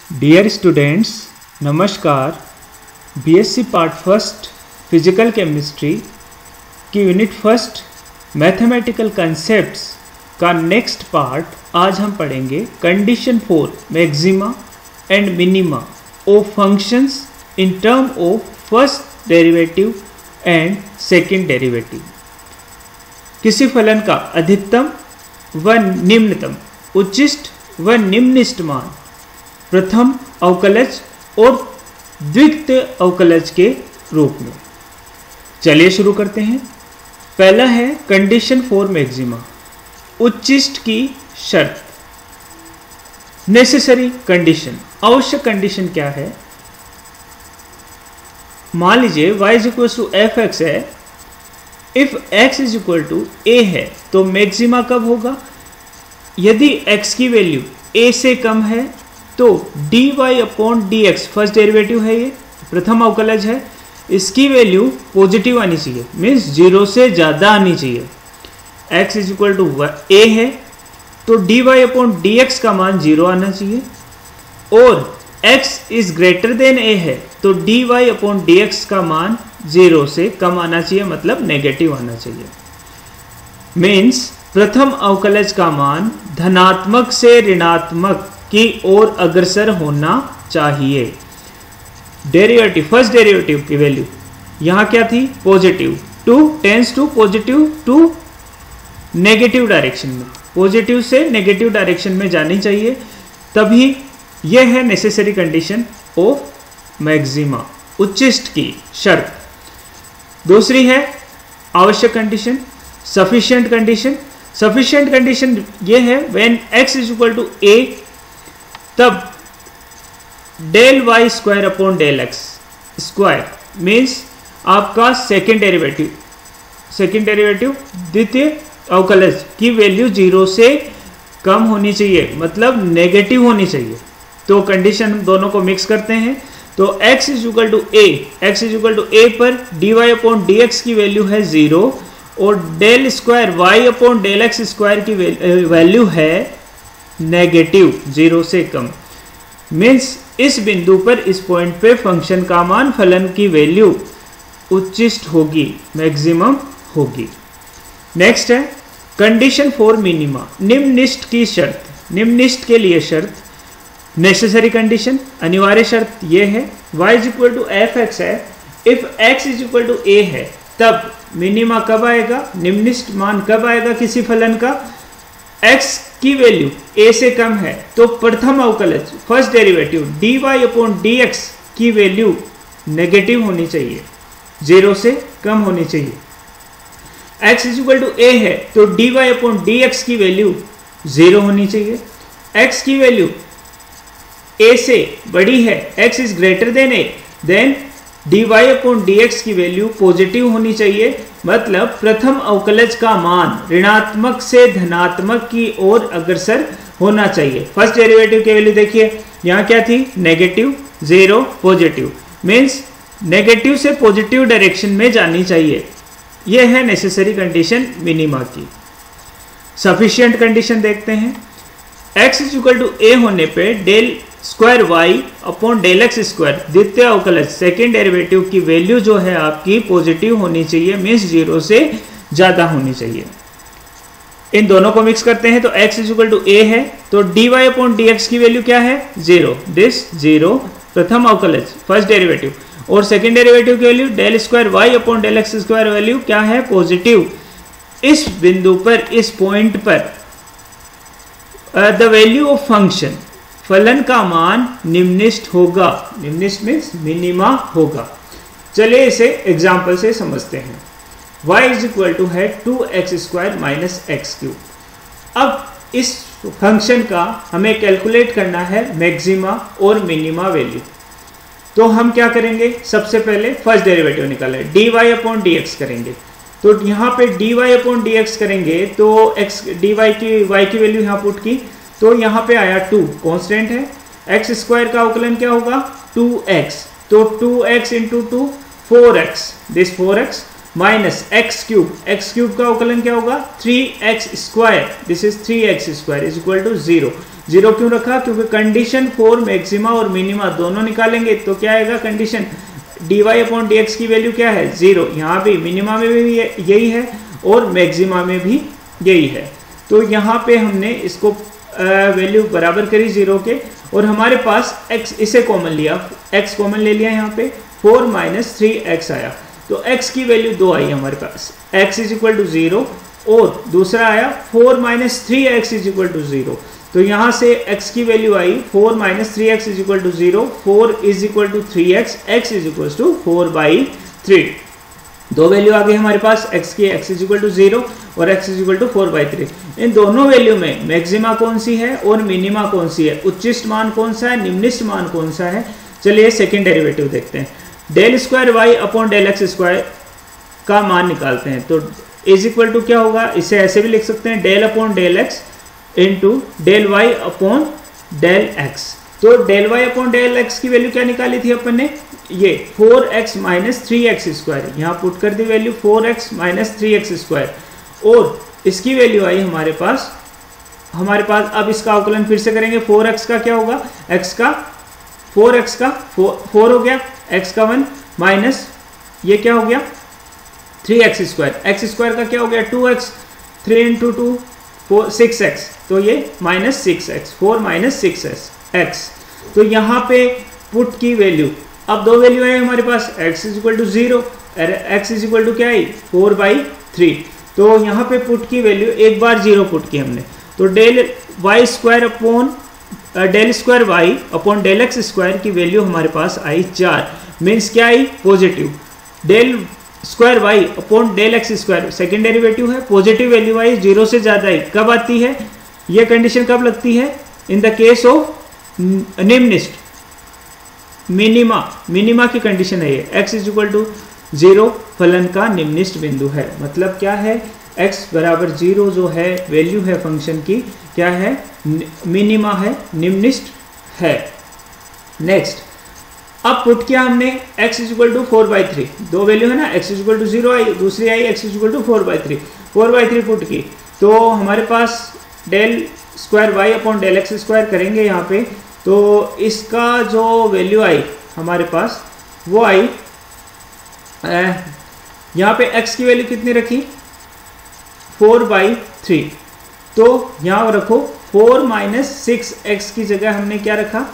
Dear students, नमस्कार। BSc part first physical chemistry की unit first mathematical concepts का next part आज हम पढ़ेंगे। Condition for maxima and minima of functions in term of first derivative and second derivative. किसी फलन का अधिकतम व निम्नतम, उच्चिष्ट व निम्निष्ट मान प्रथम अवकलज और द्वितीय अवकलज के रूप में। चलिए शुरू करते हैं। पहला है कंडीशन फॉर मैक्सिमा, उच्चिष्ट की शर्त। नेसेसरी कंडीशन, आवश्यक कंडीशन क्या है? मान लीजिए y is equal to F X है। If x is equal to a है तो मैक्सिमा कब होगा? यदि x की वैल्यू a से कम है तो dy upon dx, first derivative है, ये प्रथम अवकलज है, इसकी वैल्यू पॉजिटिव आनी चाहिए, मीन्स 0 से ज़्यादा आनी चाहिए। x is equal to a है तो dy अपॉन dx का मान 0 आना चाहिए, और x is greater than a है तो dy अपॉन dx का मान 0 से कम आना चाहिए, मतलब नेगेटिव आना चाहिए। मीन्स प्रथम अवकलज का मान धनात्मक से ऋणात्मक की ओर अग्रसर होना चाहिए। डेरिवेटिव, फर्स्ट डेरिवेटिव की वैल्यू यहां क्या थी? Positive. 2 tends to positive to negative direction में, पॉजिटिव से नेगेटिव डायरेक्शन में जानी चाहिए, तभी यह है नेसेसरी कंडीशन ऑफ मैक्सिमा, उच्चिष्ट की शर्त। दूसरी है आवश्यक condition, sufficient condition. Sufficient condition ये है when x is equal to a, तब del Y square upon del X square, means आपका सेकेंड डेरिवेटिव द्वितीय अवकलज की वैल्यू 0 से कम होनी चाहिए, मतलब नेगेटिव होनी चाहिए। तो कंडीशन दोनों को मिक्स करते हैं तो x is equal to a पर dy अपॉन dx की वैल्यू है 0 और del square y upon del X square की वैल्यू है नेगेटिव, 0 से कम। मीन्स इस बिंदु पर, इस पॉइंट पे फंक्शन का मान, फलन की वैल्यू उच्चिष्ट होगी, मैक्सिमम होगी। नेक्स्ट है कंडीशन फॉर मिनिमा, निम्निष्ट की शर्त। निम्निष्ट के लिए शर्त, नेसेसरी कंडीशन, अनिवार्य शर्त यह है y is equal to F X है। If x is equal to a है तब मिनिमा कब आएगा, निम्निष्ट मान कब आएगा किसी फलन का? x की वैल्यू a से कम है तो प्रथम अवकलज, first derivative dy upon dx की वैल्यू नेगेटिव होनी चाहिए, 0 से कम होनी चाहिए। x is equal to a है तो dy अपॉन dx की वैल्यू 0 होनी चाहिए। x की वैल्यू a से बड़ी है, x is greater than a, then dy upon dx की वैल्यू पॉजिटिव होनी चाहिए, मतलब प्रथम अवकलज का मान ऋणात्मक से धनात्मक की ओर अग्रसर होना चाहिए। फर्स्ट डेरिवेटिव की वैल्यू देखिए यहां क्या थी? नेगेटिव, 0, पॉजिटिव, मीन्स नेगेटिव से पॉजिटिव डायरेक्शन में जानी चाहिए। यह है नेसेसरी कंडीशन मिनिमा की। सफिशिएंट कंडीशन देखते हैं। x is equal to a होने पे del square y upon del X square, द्वितीय अवकलज सेकेंड डेरिवेटिव की वैल्यू जो है आपकी पॉजिटिव होनी चाहिए, मीन्स 0 से ज्यादा होनी चाहिए। इन दोनों को मिक्स करते हैं तो x is equal to a है तो dy अपॉन dx की वैल्यू क्या है? 0, दिस 0 प्रथम अवकलज, फर्स्ट डेरिवेटिव, और सेकेंड डेरिवेटिव की value del square y upon del X square value क्या है? पॉजिटिव। इस बिंदु पर, इस पॉइंट पर द वैल्यू ऑफ फंक्शन, फलन का मान निम्निष्ट होगा। निम्निष्ट मीन्स मिनिमा होगा। चलिए इसे एग्जाम्पल से समझते हैं। y इज इक्वल टू है 2x square minus X cube. अब इस फंक्शन का हमें कैलकुलेट करना है मैक्सिमा और मिनिमा वैल्यू। तो हम क्या करेंगे? सबसे पहले फर्स्ट डेरिवेटिव निकालें, dy अपॉन dx करेंगे। तो यहाँ पे dy अपॉन dx करेंगे तो x dy की y की वैल्यू यहाँ पुट की तो यहाँ पे आया 2, कांस्टेंट है। x स्क्वायर का अवकलन क्या होगा? 2x, तो 2x into 2 4x, this 4x, minus X cube का अवकलन क्या होगा 3x square, this is 3x square is equal to 0। 0 क्यों रखा? क्योंकि कंडीशन फॉर मैक्सिमा और मिनिमा दोनों निकालेंगे तो क्या आएगा कंडीशन dy अपॉन dx की वैल्यू क्या है 0। यहाँ भी मिनिमा में भी यही है और मैक्सिमा में भी यही है। तो यहाँ पे हमने इसको वैल्यू बराबर करी 0 के और हमारे पास x इसे कॉमन लिया, x कॉमन ले लिया, यहाँ पे 4 माइनस 3x आया तो x की वैल्यू 2 आई हमारे पास, x इज इक्वल टू 0 और दूसरा आया 4 minus 3x is equal to 0। तो यहाँ से x की वैल्यू आई 4 minus 3x is equal to 0, 4 is equal to 3x, x is equal to 4/3। दो वैल्यू आ गई हमारे पास x की, x इज इक्वल टू 0 और x इज इक्वल टू 4/3। इन दोनों वैल्यू में मैक्सिमा कौन सी है और मिनिमा कौन सी है, उच्चिष्ट मान कौन सा है, निम्निष्ठ मान कौन सा है। चलिए सेकेंड डेरिवेटिव देखते हैं। Del square Y upon del X square का मान निकालते हैं तो इज इक्वल टू क्या होगा, इसे ऐसे भी लिख सकते हैं del upon del X into del Y upon del X. तो del Y upon del X की वैल्यू क्या निकाली थी अपन ने, ये 4x माइनस 3x स्क्वायर, यहाँ पुट कर दी value 4x minus 3x square और इसकी वैल्यू आई हमारे पास अब इसका अवकलन फिर से करेंगे। 4x का क्या होगा, x का 4x का 4 हो गया, x का 1 माइनस ये क्या हो गया 3x स्क्वायर, x स्क्वायर का क्या हो गया 2x, 3 इंटू 2 6x, तो ये माइनस 6x, 4 माइनस 6x। तो यहाँ पे पुट की वैल्यू, अब दो वैल्यू है हमारे पास, x is equal to 0, x is equal to क्या आई 4/3। तो यहाँ पे पुट की वैल्यू एक बार 0 पुट की हमने, तो del Y square upon del square Y upon del X square की वैल्यू हमारे पास आई 4, मीन्स क्या आई positive. Del square Y upon del X square second derivative है, पॉजिटिव वैल्यू आई 0 से ज्यादा आई, कब आती है ये कंडीशन, कब लगती है, इन द केस ऑफ निम्निष्ठ मिनिमा की कंडीशन है ये, x इज इक्वल टू 0 फलन का निम्निष्ठ बिंदु है। मतलब क्या है, x बराबर 0 जो है वैल्यू है फंक्शन की क्या है, मिनिमा है, निम्निष्ठ है। नेक्स्ट, अब पुट किया हमने x इज इक्वल टू 4/3, दो वैल्यू है ना, x इज इक्वल टू 0 आई, दूसरी आई x is equal to 4/3 put की, तो हमारे पास del square Y upon del X square करेंगे यहाँ पे, तो इसका जो वैल्यू आई हमारे पास वो आई, यहाँ पे x की वैल्यू कितनी रखी 4/3, तो यहाँ रखो 4 माइनस 6x की जगह हमने क्या रखा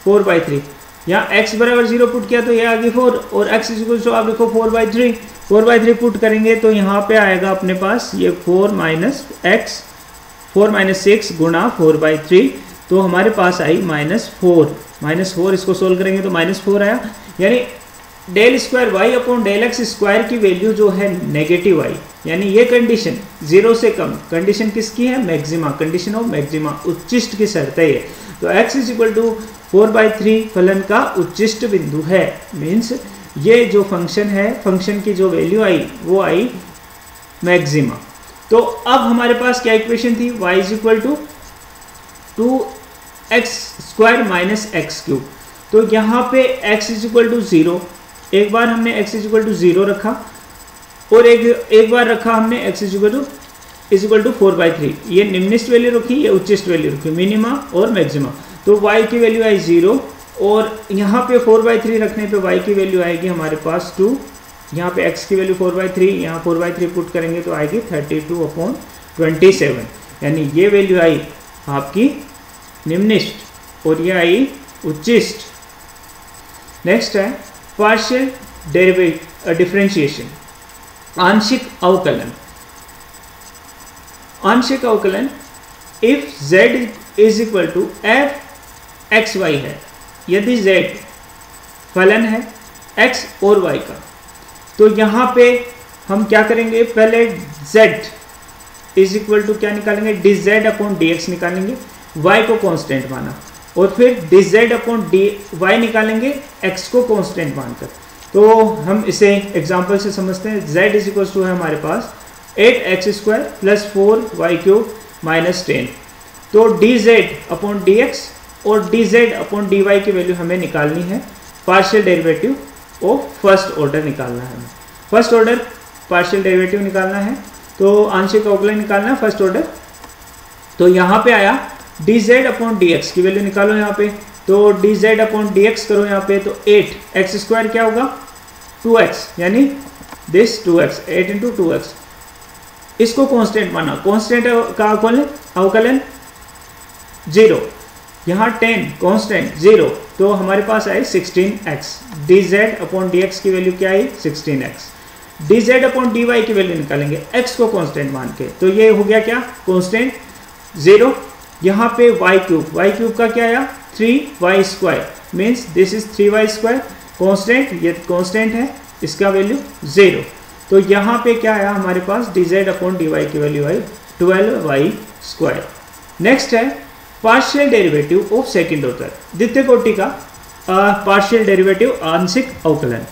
4/3, यहाँ x बराबर 0 पुट किया तो ये आ गई 4 और x इज इक्वल टू आप लिखो 4/3 पुट करेंगे तो यहाँ पे आएगा अपने पास ये 4 माइनस 6 गुणा 4/3, तो हमारे पास आई -4 इसको सोल्व करेंगे तो -4 आया, यानी del square Y upon del X square की वैल्यू जो है नेगेटिव आई, यानी ये कंडीशन 0 से कम, कंडीशन किसकी है मैक्सिमा, कंडीशन ऑफ मैक्सिमा, उच्चिष्ट की शर्त है ये। तो x इज इक्वल टू 4/3 फलन का उच्चिष्ट बिंदु है, मीन्स ये जो फंक्शन है, फंक्शन की जो वैल्यू आई वो आई मैक्सिमा। तो अब हमारे पास क्या इक्वेशन थी, y is equal to 2x square minus X cube, तो यहाँ पे x इज इक्वल टू 0, एक बार हमने x इज इक्वल टू 0 रखा और एक बार रखा हमने x इज इक्वल टू 4/3, ये निम्निष्ठ वैल्यू रखी, ये उच्चिष्ट वैल्यू रखी, मिनिमा और मैक्सिमा। तो y की वैल्यू आई 0 और यहाँ पे 4/3 रखने पे y की वैल्यू आएगी हमारे पास 2, यहाँ पे x की वैल्यू 4/3, यहाँ 4/3 पुट करेंगे तो आएगी 32/27, यानी ये वैल्यू आई आपकी निम्निष्ठ और ये आई उच्चिष्ट। नेक्स्ट है पार्शियल डिफरेंशिएशन, आंशिक अवकलन। आंशिक अवकलन if z is equal to f(x,y) है, यदि z फलन है x और y का, तो यहाँ पे हम क्या करेंगे, पहले z इज इक्वल टू क्या निकालेंगे, dz अपॉन dx निकालेंगे, y को कांस्टेंट माना, और फिर dz अपॉन dy निकालेंगे x को कांस्टेंट मानकर। तो हम इसे एग्जांपल से समझते हैं। z इज इक्वल टू है हमारे पास 8x square plus 4y cube minus 10, तो dz अपॉन dx और dz अपॉन dy की वैल्यू हमें निकालनी है, partial derivative of first order निकालना है हमें। फर्स्ट ऑर्डर पार्शियल डेरिवेटिव निकालना है, तो आंशिक अवकलन निकालना है फर्स्ट ऑर्डर। तो यहाँ पे आया dz अपॉन dx की वैल्यू निकालो यहाँ पे, तो dz अपॉन dx करो यहाँ पे, तो 8x स्क्वायर क्या होगा 2x, यानी दिस 2x, 8 इंटू 2x। इसको कांस्टेंट माना, कांस्टेंट का अवकलन 0, यहाँ 10 कांस्टेंट 0, तो हमारे पास आई 16x। dz अपॉन dx की वैल्यू क्या आई 16x। dz अपॉन dy की वैल्यू निकालेंगे x को कांस्टेंट मान के, तो ये हो गया क्या कांस्टेंट 0। यहाँ पे y क्यूब का क्या आया 3y square, means this is 3y square constant, ये कांस्टेंट है, इसका वैल्यू 0। तो यहाँ पे क्या आया हमारे पास dz अपॉन dy की वैल्यू आई 12y स्क्वायर। नेक्स्ट है partial derivative of second order, द्वितीय कोटि का पार्शियल डेरिवेटिव आंशिक अवकलन।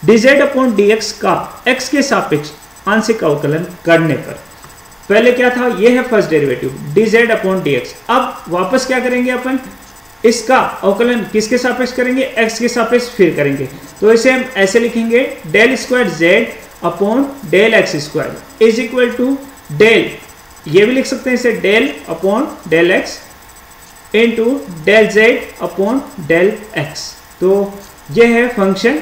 dz अपॉन dx का x के सापेक्ष आंशिक अवकलन करने पर, पहले क्या था, ये है first derivative dz upon dx। अब वापस क्या करेंगे अपन, इसका अवकलन किसके सापेक्ष करेंगे, x के सापेक्ष फिर करेंगे, तो इसे हम ऐसे लिखेंगे del square z upon del X square is equal to del, ये भी लिख सकते हैं इसे del upon del X into del Z upon del X. तो ये है फंक्शन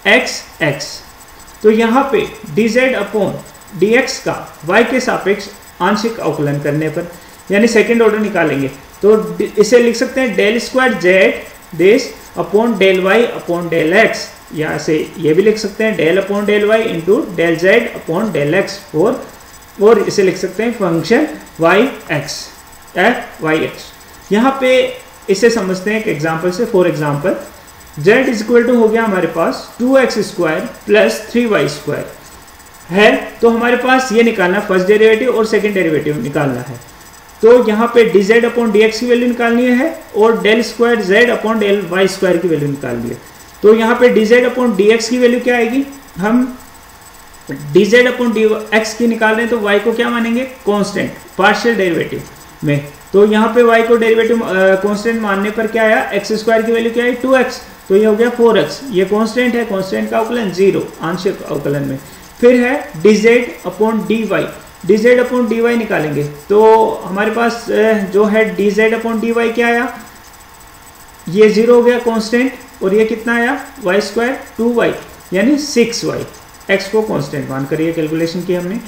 x। तो यहाँ पे dz अपॉन dx का y के सापेक्ष आंशिक अवकलन करने पर, यानी सेकेंड ऑर्डर निकालेंगे, तो इसे लिख सकते हैं del square Z this upon del Y upon del X, या ऐसे ये भी लिख सकते हैं del upon del Y into del Z upon del X, और इसे लिख सकते हैं फंक्शन y(x). यहाँ पे इसे समझते हैं एक एग्जाम्पल से। For example z is equal to हो गया हमारे पास 2x square plus 3y square है, तो हमारे पास ये निकालना फर्स्ट डेरिवेटिव और सेकंड डेरिवेटिव निकालना है। तो यहाँ पे dz अपॉन dx की वैल्यू निकालनी है और del square z upon del y square की वैल्यू निकालनी है। तो यहाँ पे dz अपॉन dx की वैल्यू क्या आएगी, हम dz अपॉन dx की निकाल रहे हैं, तो y को क्या मानेंगे कांस्टेंट पार्शियल डेरिवेटिव में, तो यहाँ पे y को डेरिवेटिव कांस्टेंट मानने पर क्या आया, x स्क्वायर की वैल्यू क्या है 2x, तो ये हो गया 4x, ये कांस्टेंट है, कांस्टेंट का अवकलन 0 आंशिक अवकलन में। फिर है dz upon dz upon dy निकालेंगे, तो हमारे पास जो है dz अपॉन dy क्या आया, ये 0 हो गया कांस्टेंट, और ये कितना आया y स्क्वायर 2y यानी 6y, x को कांस्टेंट मानकर ये कैलकुलेशन की हमने।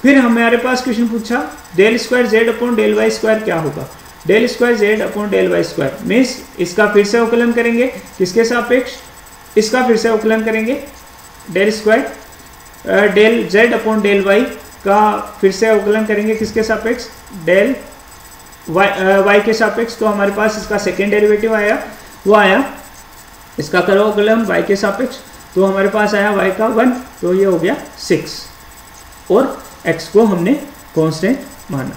फिर हमारे पास क्वेश्चन पूछा del square z upon del Y square क्या होगा, del square z upon del Y square means इसका फिर से अवकलन करेंगे किसके सापेक्ष, इसका फिर से अवकलन करेंगे del square del z upon del Y का फिर से अवकलन करेंगे किसके सापेक्ष, डेल y के सापेक्ष। तो हमारे पास इसका सेकेंड डेरिवेटिव आया, वो आया इसका करो अवकलन y के सापेक्ष, तो हमारे पास आया y का 1, तो ये हो गया 6 और x को हमने कांस्टेंट माना।